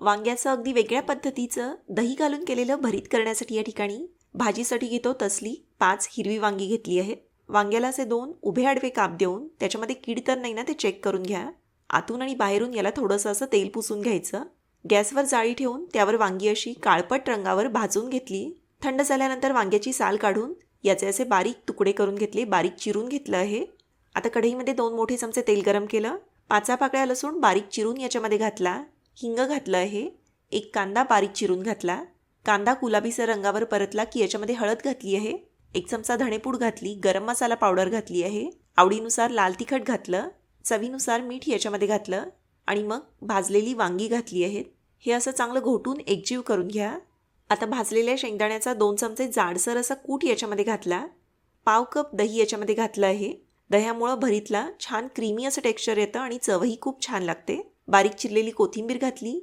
वांग्याचं अगदी वेगळ्या पद्धतीचं दही घालून केलेलं भरीत करण्यासाठी या ठिकाणी भाजीसाठी घेतो तसली 5 हिरवी वांगी घेतली आहेत. वांग्याला असे 2 उभे आडवे काप देऊन त्याच्यामध्ये कीड तर नाही ना ते चेक करून घ्या. आतून आणि बाहेरून याला थोडंसं असं तेल पुसून घ्यायचं. गॅसवर जाळी ठेवून त्यावर वांगी अशी काळपट रंगावर भाजून घेतली. थंड झाल्यानंतर वांग्याची साल काढून याचे असे बारीक तुकडे करून घेतले, बारीक चिरून घेतलं आहे. आता कढईमध्ये 2 मोठे चमचे तेल गरम केलं. 5 पाकळ्या लसूण बारीक चिरून याच्यामध्ये घातला. हिंग घातलं आहे. 1 कांदा बारीक चिरून घातला. कांदा गुलाबीसर रंगावर परतला की याच्यामध्ये हळद घातली आहे. 1 चमचा धणेपूड घातली. गरम मसाला पावडर घातली आहे. आवडीनुसार लाल तिखट घातलं. चवीनुसार मीठ याच्यामध्ये घातलं आणि मग भाजलेली वांगी घातली आहेत. हे असं चांगलं घोटून एकजीव करून घ्या. आता भाजलेल्या शेंगदाण्याचा 2 चमचे जाडसर असा कूट याच्यामध्ये घातला. पाव कप दही याच्यामध्ये घातलं आहे. दह्यामुळं भरीतला छान क्रीमी असं टेक्स्चर येतं आणि चवही खूप छान लागते. बारीक चिरलेली कोथिंबीर घातली.